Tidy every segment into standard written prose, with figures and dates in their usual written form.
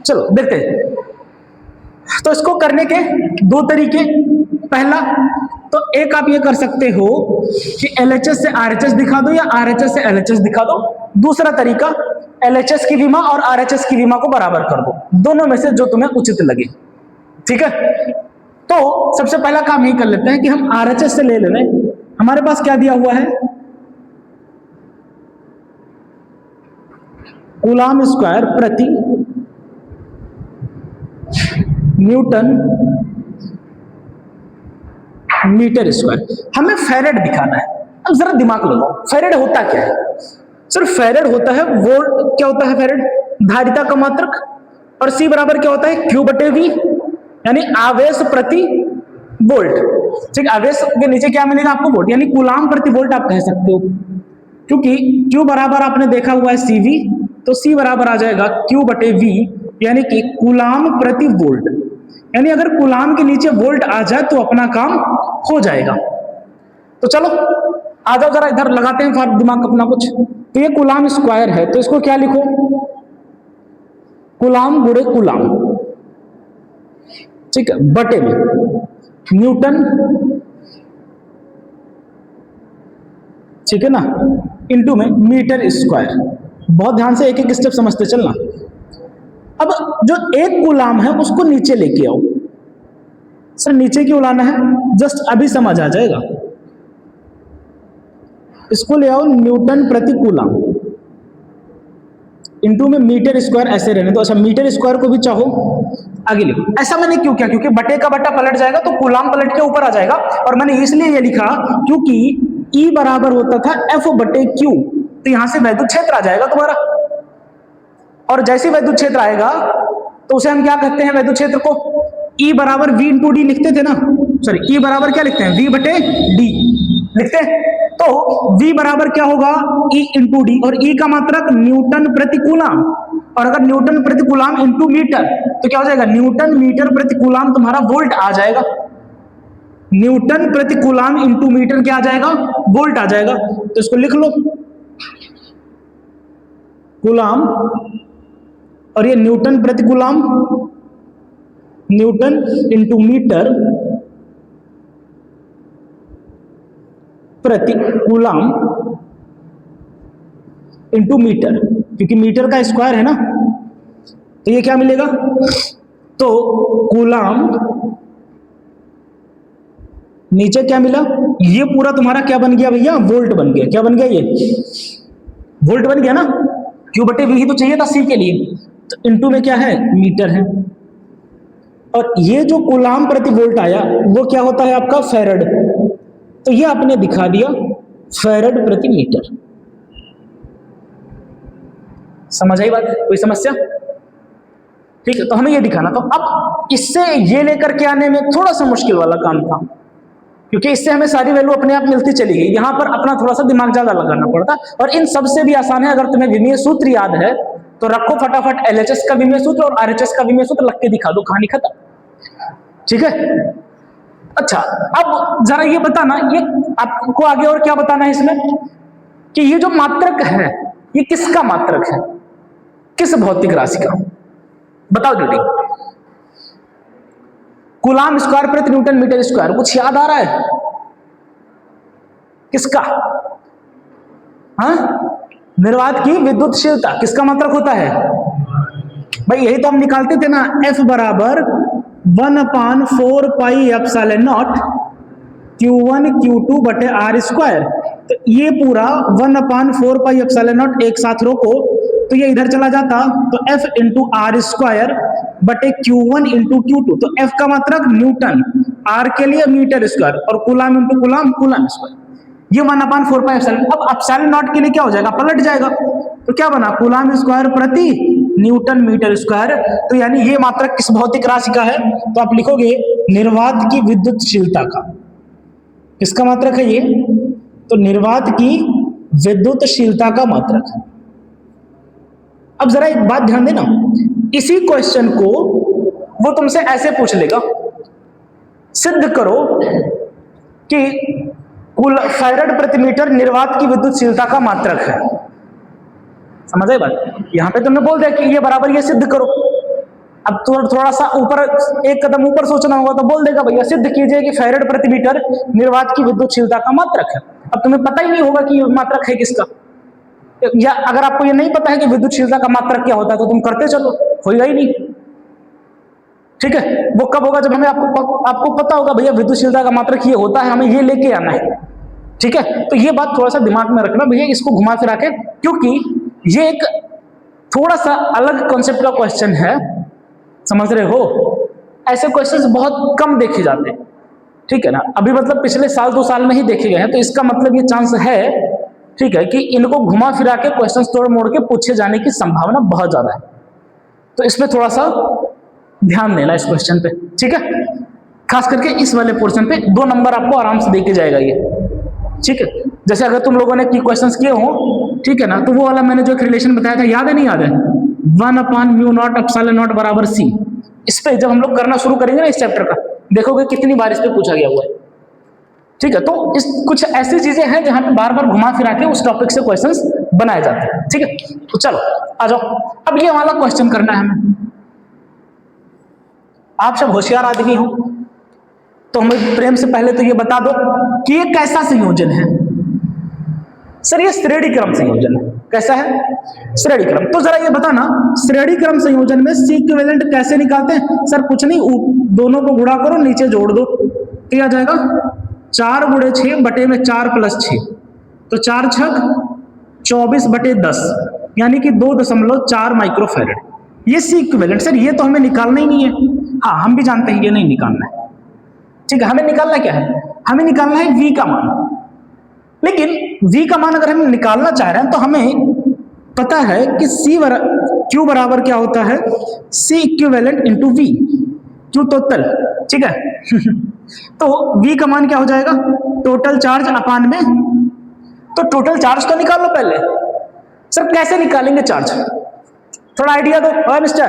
चलो देखते हैं। तो इसको करने के दो तरीके। पहला तो एक आप ये कर सकते हो कि LHS से RHS दिखा दो या RHS से LHS दिखा दो। दूसरा तरीका LHS की विमा और RHS की विमा को बराबर कर दो, दोनों में से जो तुम्हें उचित लगे। ठीक है, तो सबसे पहला काम यही कर लेते हैं कि हम RHS से ले लें। हमारे पास क्या दिया हुआ है, कूलाम स्क्वायर प्रति न्यूटन मीटर स्क्वायर। हमें फेरेड दिखाना है। अब जरा दिमाग लगाओ, फेरेड होता क्या है? सर फेरेड होता है वोल्ट, क्या होता है फेरेड? धारिता का मात्रक। और C बराबर क्या होता है? Q/V, यानी आवेश प्रति वोल्ट। ठीक, आवेश के नीचे क्या मिलेगा आपको? वोल्ट, यानी कूलाम प्रति वोल्ट आप कह सकते हो। क्योंकि Q बराबर आपने देखा हुआ है CV, तो C बराबर आ जाएगा Q/V, यानी कि कूलाम प्रति वोल्ट। यानी अगर कूलाम के नीचे वोल्ट आ जाए तो अपना काम हो जाएगा। तो चलो आ जाओ जरा इधर लगाते हैं दिमाग अपना कुछ। तो ये कूलाम स्क्वायर है, तो इसको क्या लिखो? कूलाम गुणे कूलाम, ठीक है, बटे में न्यूटन, ठीक है ना, इनटू में मीटर स्क्वायर। बहुत ध्यान से एक एक स्टेप समझते चलना। अब जो एक कूलाम है उसको नीचे लेके आओ। सर नीचे क्यों लाना है? जस्ट अभी समझ आ जाएगा। इसको ले आओ न्यूटन प्रति कूलाम इनटू में मीटर स्क्वायर, ऐसे रहने दो। अच्छा मीटर स्क्वायर को भी चाहो आगे लिखो। ऐसा मैंने क्यों किया? क्योंकि बटे का बटा पलट जाएगा तो कूलाम पलट के ऊपर आ जाएगा। और मैंने इसलिए ये लिखा क्योंकि E बराबर होता था F/Q, तो यहां से वैद्युत क्षेत्र आ जाएगा तुम्हारा। और जैसे वैद्युत क्षेत्र आएगा तो उसे हम क्या कहते हैं? वैद्युत क्षेत्र को E बराबर V/D लिखते थे ना। सॉरी, E बराबर क्या लिखते हैं? V/D लिखते हैं। तो V बराबर क्या होगा? E/D, और E का मात्रक न्यूटन प्रति कूलाम। और अगर न्यूटन प्रति कूलाम इंटू मीटर तो क्या हो जाएगा? न्यूटन मीटर प्रति कूलाम तुम्हारा वोल्ट आ जाएगा। न्यूटन प्रति कूलाम इंटू मीटर क्या आ जाएगा? वोल्ट आ जाएगा। तो इसको लिख लो, कूलाम, और ये न्यूटन प्रति कूलाम, न्यूटन इंटू मीटर प्रति कूलाम इंटू मीटर, क्योंकि मीटर का स्क्वायर है ना। तो ये क्या मिलेगा? तो कूलाम, नीचे क्या मिला? ये पूरा तुम्हारा क्या बन गया भैया? वोल्ट बन गया। क्या बन गया? ये वोल्ट बन गया ना। Q/V ही तो चाहिए था C के लिए, तो इंटू में क्या है? मीटर है। और ये जो कूलाम प्रति वोल्ट आया वो क्या होता है आपका? फेरेड। तो ये आपने दिखा दिया फेरेड प्रति मीटर। समझ आई बात? कोई समस्या? ठीक है, तो हमें ये दिखाना। तो अब इससे ये लेकर के आने में थोड़ा सा मुश्किल वाला काम था, क्योंकि इससे हमें सारी वैल्यू अपने आप मिलती चली गई। यहां पर अपना थोड़ा सा दिमाग ज्यादा लगाना पड़ता। और इन सबसे भी आसान है, अगर तुम्हें विमीय सूत्र याद है तो रखो फटाफट LHS का विमीय सूत्र और RHS का विमीय सूत्र, लग के दिखा दो, कहानी खत्म। ठीक है, अच्छा अब जरा ये बताना, ये आपको आगे और क्या बताना है इसमें, कि ये जो मात्रक है ये किसका मात्रक है? किस भौतिक राशि का? बताओ जल्दी। कूलाम स्क्वायर प्रति न्यूटन मीटर स्क्वायर, कुछ याद आ रहा है? किसका? हाँ, निर्वात की विद्युतशीलता किसका मात्रक होता है? भाई यही तो हम निकालते थे ना, F बराबर 1/4 pi epsilon not Q1 Q2 बटे R स्क्वायर। तो ये पूरा 1/4 पाई एप्सिलॉन नॉट एक साथ रोको तो ये इधर चला जाता, तो F इंटू R स्क्वायर बटे Q1 इंटू Q2। तो F का मात्रक न्यूटन, R के लिए मीटर स्क्वायर, और coulomb into coulomb, coulomb square. ये 1/4 पाई एप्सिलॉन। अब एप्सिलॉन नॉट के लिए क्या हो जाएगा? पलट जाएगा। तो क्या बना? कूलाम स्क्वायर प्रति न्यूटन मीटर स्क्वायर। तो यानी ये मात्रक किस भौतिक राशि का है? तो आप लिखोगे निर्वात की विद्युतशीलता का। किसका मात्रक है ये? तो निर्वात की विद्युतशीलता का मात्रक है। अब जरा एक बात ध्यान देना, इसी क्वेश्चन को वो तुमसे ऐसे पूछ लेगा, सिद्ध करो कि फेरेड प्रति मीटर निर्वात की विद्युतशीलता का मात्रक है। समझ आई बात? यहां पे तुमने बोल दिया कि ये बराबर ये सिद्ध करो, अब थोड़ा सा ऊपर, एक कदम ऊपर सोचना होगा तो बोल देगा भैया सिद्ध कीजिए कि फैरेड प्रति मीटर निर्वात की विद्युतशीलता का मात्रक है। अब तुम्हें पता ही नहीं होगा कि मात्रक है किसका, या अगर आपको ये नहीं पता है कि विद्युतशीलता का मात्रक क्या होता है तो तुम करते चलो, होगा ही नहीं। ठीक है, वो कब होगा जब हमें आपको पता होगा भैया विद्युतशीलता का मात्रक ये होता है, हमें ये लेके आना है। ठीक है, तो ये बात थोड़ा सा दिमाग में रखना भैया, इसको घुमा फिरा के, क्योंकि ये एक थोड़ा सा अलग कॉन्सेप्ट का क्वेश्चन है, समझ रहे हो। ऐसे क्वेश्चंस बहुत कम देखे जाते हैं, ठीक है ना, अभी मतलब पिछले साल 2 साल में ही देखे गए हैं, तो इसका मतलब ये चांस है, ठीक है, कि इनको घुमा फिरा के क्वेश्चंस तोड़ मोड़ के पूछे जाने की संभावना बहुत ज्यादा है। तो इसमें थोड़ा सा ध्यान देना इस क्वेश्चन पे, ठीक है, खास करके इस वाले पोर्शन पे 2 नंबर आपको आराम से देके जाएगा ये, ठीक है। जैसे अगर तुम लोगों ने की क्वेश्चंस किए हो, ठीक है ना, तो वो वाला मैंने जो एक रिलेशन बताया था, याद है नहीं याद है, 1/μ0 बराबर c। इस पे जब हम लोग करना शुरू करेंगे ना इस चैप्टर का, देखोगे कितनी बार इस पे पूछा गया हुआ है, ठीक है। तो इस कुछ ऐसी चीजें हैं जहां पे बार बार घुमा फिरा के उस टॉपिक से क्वेश्चंस बनाए जाते हैं, ठीक है। तो चलो आ जाओ, अब ये वाला क्वेश्चन करना है हमें। आप सब होशियार आदमी हो तो हमें प्रेम से पहले तो ये बता दो कि ये कैसा संयोजन है। सर ये श्रेणी क्रम संयोजन है। कैसा है? श्रेणी क्रम। तो जरा ये बताना, श्रेणी क्रम संयोजन में सी इक्विवेलेंट कैसे निकालते हैं? सर कुछ नहीं, दोनों को गुणा करो, नीचे जोड़ दो, क्या आ जाएगा 4 × 6 बटे में 4 + 6, तो 4 छक 24 बटे 10, यानी कि 2.4 माइक्रोफैरड। ये सी इक्विवेलेंट। सर ये तो हमें निकालना ही नहीं है। हाँ, हम भी जानते हैं ये नहीं निकालना है, ठीक है। हमें निकालना क्या है? हमें निकालना है V का मान। लेकिन V का मान अगर हम निकालना चाह रहे हैं तो हमें पता है कि Q बराबर क्या होता है, C equivalent into V, Q total, ठीक है। तो V का मान क्या हो जाएगा, टोटल चार्ज अपान में, तो टोटल चार्ज तो निकाल लो पहले। सर कैसे निकालेंगे चार्ज? थोड़ा आइडिया दो। ओए मिस्टर,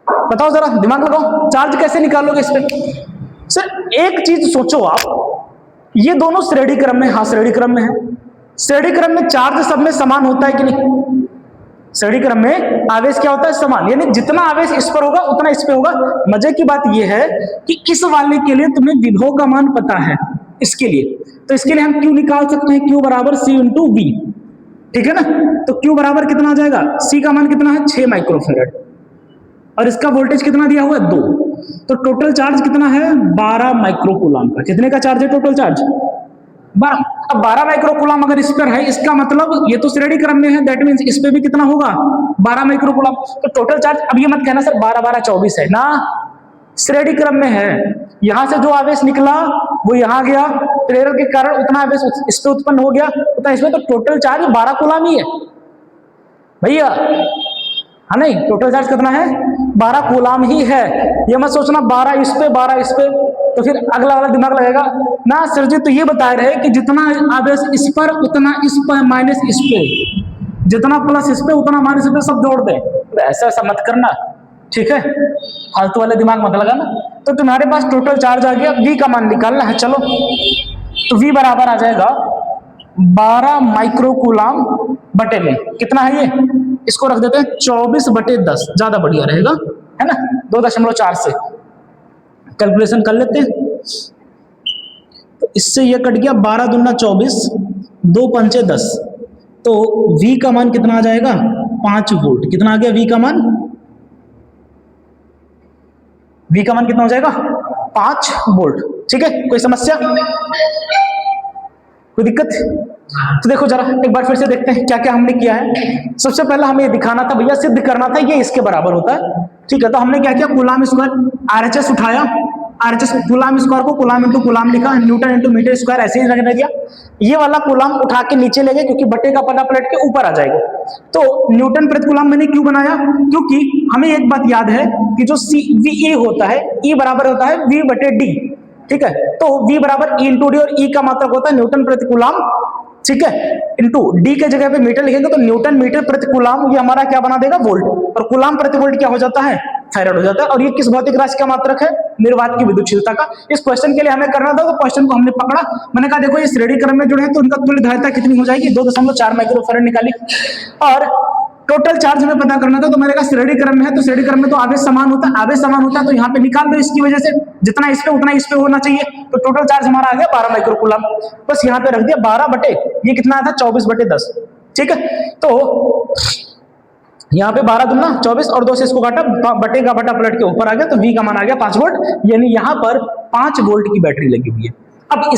बताओ जरा, दिमाग लगाओ, चार्ज कैसे निकालोगे इस पे? सर एक चीज सोचो आप, ये दोनों श्रेणी क्रम में, हाँ श्रेणी क्रम में है। श्रेणी क्रम में चार्ज सब में समान होता है कि नहीं? श्रेणी क्रम में आवेश क्या होता है, समान, यानी जितना आवेश इस पर होगा उतना इस पे होगा। मजे की बात यह है कि इस वाले के लिए तुम्हें विभव का मान पता है, इसके लिए तो इसके लिए हम Q निकाल सकते हैं, Q बराबर C इंटू V, ठीक है ना। तो Q बराबर कितना आ जाएगा, C का मान कितना है 6 माइक्रोफैरड, और इसका वोल्टेज कितना दिया हुआ है 2, तो टोटल चार्ज कितना है 12 माइक्रोकूलम का। कितने का चार्ज है टोटल चार्ज? 12। अब 12 माइक्रोकूलम अगर इस पर है, इसका मतलब ये तो श्रेणी क्रम में है, दैट मींस इस पे भी कितना होगा 12 माइक्रोकूलम। तो टोटल चार्ज, अब ये मत कहना सर 12 12 24 है ना, श्रेणी क्रम में है। यहां से जो आवेश निकला वो यहां गया, प्रेरण के कारण उतना आवेश इस पे उत्पन्न हो गया, उतना इसमें, तो टोटल चार्ज 12 कूलम ही है भैया, हाँ नहीं, टोटल चार्ज कितना है 12 कूलम ही है। ये मत सोचना 12 इस पे 12 इस पे, तो फिर अगला वाला दिमाग लगेगा ना। सर जी तो ये बता रहे कि जितना आवेश इस पर उतना इस पर माइनस इस पे, जितना प्लस इस पे उतना माइनस इस पे, सब जोड़ दे। तो ऐसा ऐसा मत करना, ठीक है, फालतू वाले दिमाग मत लगाना। तो तुम्हारे पास टोटल चार्ज आ गया, V का मान निकालना है। चलो, तो V बराबर आ जाएगा 12 माइक्रोकूलम बटे में कितना है, ये इसको रख देते हैं 24 बटे 10, ज्यादा बढ़िया रहेगा, है ना। 2.4 से कैलकुलेशन कर लेते हैं, तो इससे ये कट गया 12 दूना 24, 2 पंचे 10, तो V का मान कितना आ जाएगा 5 वोल्ट। कितना आ गया V का मान? V का मान कितना हो जाएगा 5 वोल्ट, ठीक है। कोई समस्या, कोई दिक्कत? तो देखो जरा एक बार फिर से देखते हैं क्या क्या हमने किया है। सबसे पहला हमें दिखाना था भैया, सिद्ध करना था ये इसके बराबर होता है, ठीक है। तो हमने क्या किया, कूलम स्क्वायर RHS उठाया, RHS कूलम स्क्वायर को कूलम इंटू कूलम लिखा, न्यूटन इंटू मीटर स्क्वायर ऐसे ही रखने दिया। ये वाला कूलम उठा के नीचे ले गए क्योंकि बटे का पन्ना पलट के ऊपर आ जाएगा। तो न्यूटन प्रति कूलम मैंने क्यों बनाया, क्योंकि हमें एक बात याद है कि जो VA होता है, E बराबर होता है V बटे D, ठीक है। तो V बराबर E इंटू डी, और E का मात्रक होता है न्यूटन प्रति कूलम, ठीक है, इंटू D के जगह पे मीटर लिखेंगे तो न्यूटन मीटर प्रति कूलम, ये हमारा क्या बना देगा वोल्ट, और कूलम प्रति वोल्ट क्या हो जाता है फैराड हो जाता है। और ये किस भौतिक राशि का मात्रक है, निर्वात की विद्युतशीलता का। इस क्वेश्चन के लिए हमें करना था, तो क्वेश्चन को हमने पकड़ा, मैंने कहा देखो ये श्रेणी क्रम में जुड़े हैं तो उनका तुल्य धारिता कितनी हो जाएगी 2.4 माइक्रोफैरड निकाली, और टोटल चार्ज हमें पता करना था, तो मेरे का श्रेणी क्रम में है, तो श्रेणी क्रम में तो आवेश समान होता है, आवेश समान होता है तो यहाँ पे निकाल दो इसकी वजह से, जितना इस पे उतना इस पे होना चाहिए। तो टोटल चार्ज हमारा आ गया 12 माइक्रोकूलम, बस यहाँ पे रख दिया 12 बटे ये कितना था 24/10, ठीक है। तो यहाँ पे 12 दूना 24 और 2 से इसको काटा, बटे का बटा पलट के ऊपर आ गया, तो V का मान आ गया 5 वोल्ट, यानी यहाँ पर 5 वोल्ट की बैटरी लगी हुई है। अब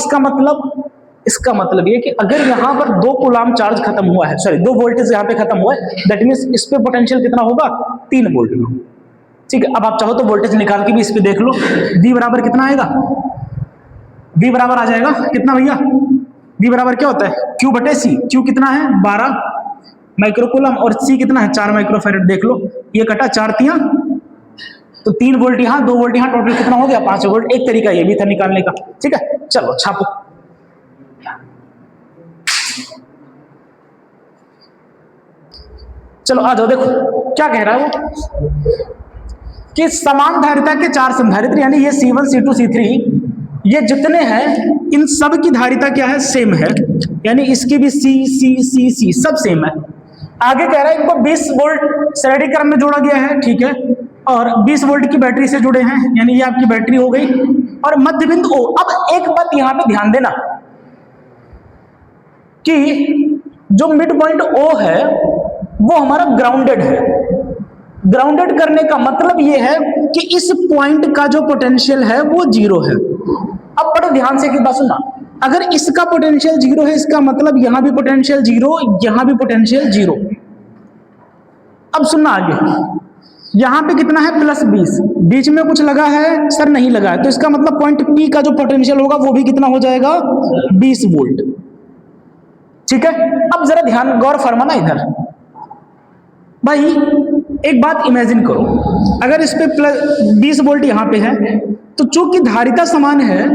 इसका मतलब ये कि अगर यहाँ पर 2 कूलाम चार्ज खत्म हुआ है, सॉरी 2 वोल्टेज यहाँ पे खत्म हुआ है, दैट मींस इस पे पोटेंशियल कितना होगा 3 वोल्ट का, ठीक है। अब आप चाहो तो वोल्टेज निकाल के भी इस पे देख लो, V बराबर कितना आएगा, V बराबर आ जाएगा कितना भैया, V बराबर क्या होता है Q/C, Q कितना है 12 माइक्रोकूलम और C कितना है 4 माइक्रोफैराड, देख लो ये कटा 4 तियां, तो 3 वोल्ट यहाँ 2 वोल्ट यहाँ, टोटल कितना हो गया 5 वोल्ट। एक तरीका ये भी था निकालने का, ठीक है। चलो छापो, चलो आ जाओ, देखो क्या कह रहा है वो कि समान धारिता के 4 संधारित्र, यानी ये C1 C2 C3 ये जितने हैं इन सब की धारिता क्या है सेम है, यानी इसकी भी C सब सेम है। आगे कह रहा है इनको 20 वोल्ट श्रेणी क्रम में जोड़ा गया है, ठीक है, और 20 वोल्ट की बैटरी से जुड़े हैं, यानी ये आपकी बैटरी हो गई, और मध्य बिंदु O। अब एक बात यहां पे ध्यान देना कि जो मिड पॉइंट O है वो हमारा ग्राउंडेड है। ग्राउंडेड करने का मतलब ये है कि इस पॉइंट का जो पोटेंशियल है वो 0 है। अब बड़े ध्यान से एक बात सुनना, अगर इसका पोटेंशियल 0 है, इसका मतलब यहां भी पोटेंशियल 0, यहां भी पोटेंशियल 0। अब सुनना आगे, यहां पे कितना है +20, बीच में कुछ लगा है सर नहीं लगा है, तो इसका मतलब पॉइंट P का जो पोटेंशियल होगा वो भी कितना हो जाएगा 20 वोल्ट, ठीक है। अब जरा ध्यान गौर फरमाना इधर भाई, एक बात इमेजिन करो, अगर इस पे 20 वोल्ट यहां पे है, तो चूंकि धारिता समान है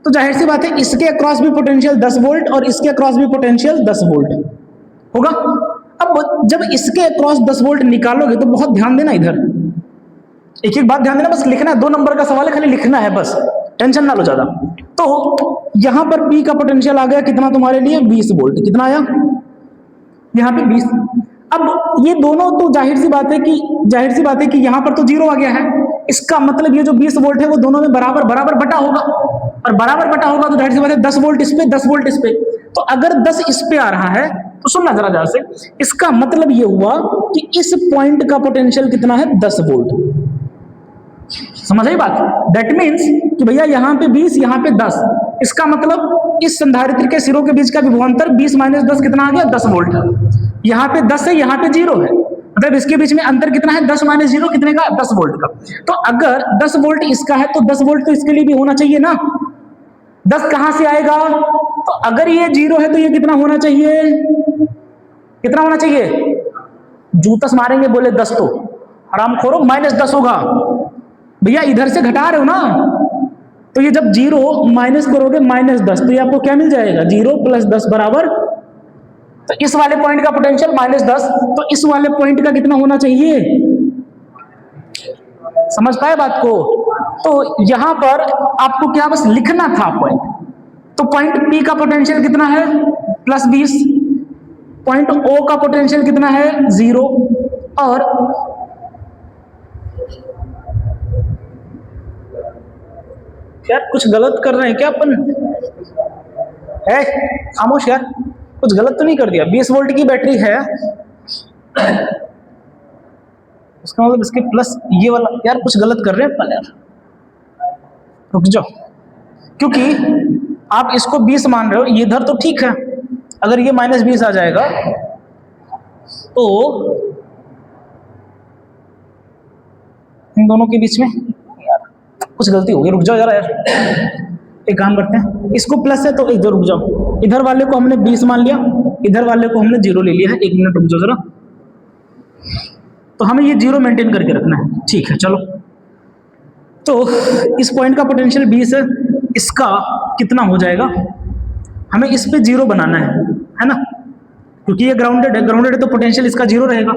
तो जाहिर सी बात है इसके अक्रॉस भी पोटेंशियल 10 वोल्ट और इसके अक्रॉस भी पोटेंशियल 10 वोल्ट होगा। अब जब इसके अक्रॉस 10 वोल्ट निकालोगे तो बहुत ध्यान देना इधर, एक एक बात ध्यान देना, बस लिखना है, 2 नंबर का सवाल है, खाली लिखना है बस, टेंशन ना लो ज्यादा। तो यहां पर P का पोटेंशियल आ गया कितना तुम्हारे लिए 20 वोल्ट, कितना आया यहां पे 20। अब ये दोनों तो जाहिर सी बात है कि यहां पर तो 0 आ गया है, इसका मतलब ये जो 20 वोल्ट है वो दोनों में बराबर बटा होगा, और बराबर बटा होगा तो जाहिर सी बात है 10 वोल्ट इस पे 10 वोल्ट इस पे। तो अगर 10 इस पे आ रहा है तो सुनना जरा ध्यान से, इसका मतलब ये हुआ कि इस पॉइंट का पोटेंशियल कितना है 10 वोल्ट। समझ आई बात? दैट मीन्स कि भैया यहाँ पे 20 यहाँ पे 10, इसका मतलब इस संधारित्र के सिरों के बीच का विभवांतर 20 - 10 कितना आ गया 10 वोल्ट। यहाँ पे 10 है, यहाँ पे 0 है, मतलब इसके बीच में अंतर कितना है 10 - 0 कितने का 10 वोल्ट का। तो अगर 10 वोल्ट इसका है तो 10 वोल्ट तो इसके लिए भी होना चाहिए ना। 10 कहां से आएगा? तो अगर ये 0 है तो ये कितना होना चाहिए, कितना होना चाहिए? जूतस मारेंगे बोले 10 तो हरामखोरों -10 होगा भैया, इधर से घटा रहे हो ना, तो ये जब 0 माइनस करोगे -10 तो ये आपको क्या मिल जाएगा 0 + 10 बराबर, तो इस वाले पॉइंट का पोटेंशियल -10, तो इस वाले पॉइंट का कितना होना चाहिए? समझ पाए बात को? तो यहां पर आपको क्या बस लिखना था पॉइंट, तो पॉइंट P का पोटेंशियल कितना है +20, पॉइंट O का पोटेंशियल कितना है 0, और यार कुछ गलत कर रहे हैं क्या अपन? है खामोश यार, कुछ गलत तो नहीं कर दिया? 20 वोल्ट की बैटरी है, उसका मतलब इसके प्लस ये वाला, यार कुछ गलत कर रहे हैं अपन यार, रुक जाओ, क्योंकि आप इसको 20 मान रहे हो, ये इधर तो ठीक है, अगर ये -20 आ जाएगा तो इन दोनों के बीच में कुछ गलती हो गई, रुक जाओ जरा यार, एक काम करते हैं, इसको प्लस है तो इधर रुक जाओ, इधर वाले को हमने 20 मान लिया, इधर वाले को हमने 0 ले लिया है, 1 मिनट रुक जाओ जरा, तो हमें ये 0 मेंटेन करके रखना है, ठीक है चलो। तो इस पॉइंट का पोटेंशियल 20 है, इसका कितना हो जाएगा, हमें इस पे 0 बनाना है ना, क्योंकि ये ग्राउंडेड है तो पोटेंशियल इसका 0 रहेगा।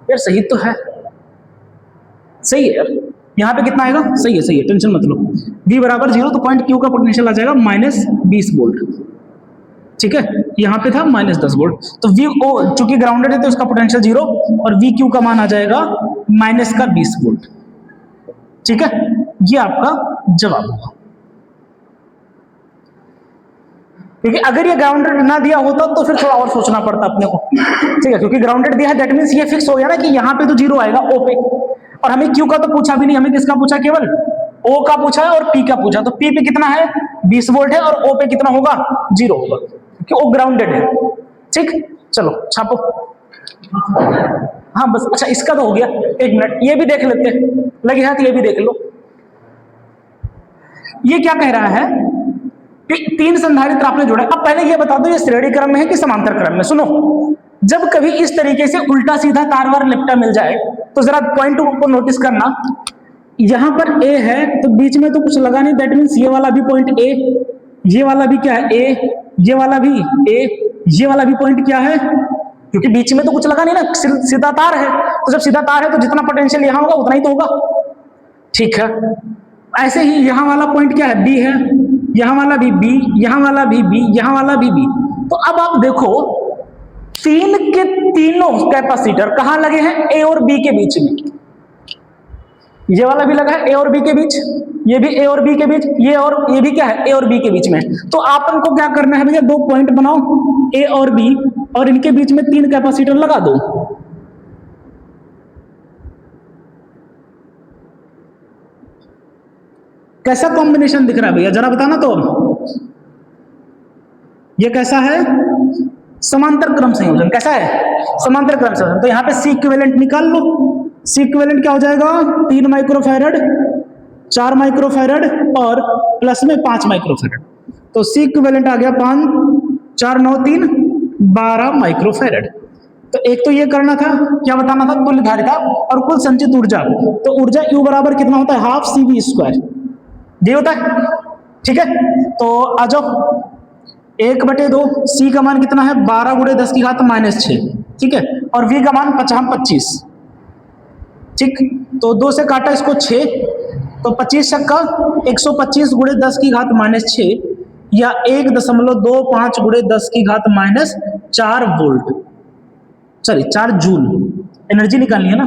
यार सही तो है, सही है यार, यहाँ पे कितना आएगा, सही है, टेंशन मत लो, V बराबर 0, तो पॉइंट Q का पोटेंशियल आ जाएगा -20 वोल्ट। ठीक है, यहाँ पे था -10 वोल्ट, तो वी ओ चूंकि ग्राउंडेड है तो उसका पोटेंशियल 0 और वी क्यू का मान आ जाएगा -20 वोल्ट। ठीक है, ये आपका जवाब होगा। क्योंकि अगर ये ग्राउंडेड ना दिया होता तो फिर थोड़ा और सोचना पड़ता अपने को। ठीक है, क्योंकि ग्राउंडेड दिया है दैट मींस ये फिक्स हो गया ना कि यहाँ पे तो 0 आएगा ओ पे, और हमें क्यू का तो पूछा भी नहीं, हमें किसका पूछा, केवल ओ का पूछा है और पी का पूछा, तो पी पे कितना है 20 वोल्ट है और ओ पे कितना होगा 0 होगा, क्योंकि ओ ग्राउंडेड है। ठीक, चलो छापो। हाँ बस, अच्छा इसका तो हो गया, एक मिनट ये भी देख लेते हैं, लगे हाथ ये भी देख लो। ये क्या कह रहा है कि 3 संधारित्र आपने जोड़े। अब पहले ये बता दो ये श्रेणी क्रम में है कि समांतर क्रम में। सुनो, जब कभी इस तरीके से उल्टा सीधा तारवार लिपटा मिल जाए तो जरा पॉइंट को नोटिस करना, यहां पर ए है तो बीच में तो कुछ लगा नहीं, दैट मींस ये वाला भी पॉइंट ए, ये वाला भी क्या है ए, ये वाला भी ए, ये वाला भी पॉइंट क्या है, क्योंकि बीच में तो कुछ लगा नहीं ना, सीधा तार है, तो जब सीधा तार है तो जितना पोटेंशियल यहां होगा उतना ही तो होगा। ठीक है, ऐसे ही यहां वाला पॉइंट क्या है बी है, यहां वाला भी बी, यहां वाला भी बी, यहां वाला भी बी। तो अब आप देखो 3 के तीनों कैपेसिटर कहां लगे हैं, ए और बी के बीच में। ये वाला भी लगा है ए और बी के बीच, ये भी ए और बी के बीच, ये भी क्या है ए और बी के बीच में। तो आपन को क्या करना है भैया, 2 पॉइंट बनाओ ए और बी और इनके बीच में 3 कैपेसिटर लगा दो। कैसा कॉम्बिनेशन दिख रहा है भैया, जरा बताना तो। ये कैसा है, समांतर क्रम संयोजन। कैसा है, समांतर क्रम संयोजन। तो यहां पे सी इक्विवेलेंट निकाल लो। सी इक्विवेलेंट क्या हो जाएगा, 3 माइक्रोफैरड, 4 माइक्रोफैरड और प्लस में 5 माइक्रोफैरड। तो सी इक्विवेलेंट आ गया 5, 4, 9, 3, 12 माइक्रोफैरड। तो एक तो ये करना था, क्या बताना था, तुल्य धारिता और कुल संचित ऊर्जा। तो ऊर्जा U बराबर कितना होता है, हाफ CV², ये होता है। ठीक है, तो आ जाओ 1/2, सी का मान कितना है 12 × 10 की घात -6। ठीक है, और वी का मान 25। ठीक, तो 2 से काटा इसको 6, तो 25 छक्का 125 × 10 की घात -6 या 1.25 × 10 की घात -4 वोल्ट, सॉरी 4 जूल एनर्जी निकालनी है ना।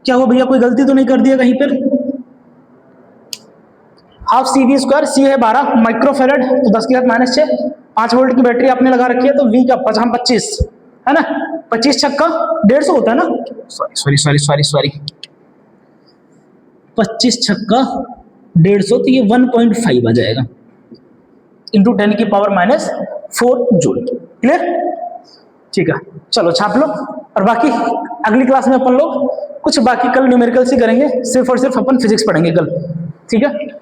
क्या हो भैया, कोई गलती तो नहीं कर दिया कहीं पर। हाफ CV², सी है 12 माइक्रोफैरड, तो 10 की घात -6, 5 वोल्ट की बैटरी आपने लगा रखी है, तो वी का 25 है ना, 25 छक्का 150 होता है ना, सॉरी 25 छक्का 150, तो ये 1.5 आ जाएगा इंटू 10 की पावर -4 जूल। क्लियर, ठीक है, चलो छाप लो। और बाकी अगली क्लास में अपन लोग कुछ बाकी कल न्यूमेरिकल से करेंगे, सिर्फ और सिर्फ अपन फिजिक्स पढ़ेंगे कल। ठीक है।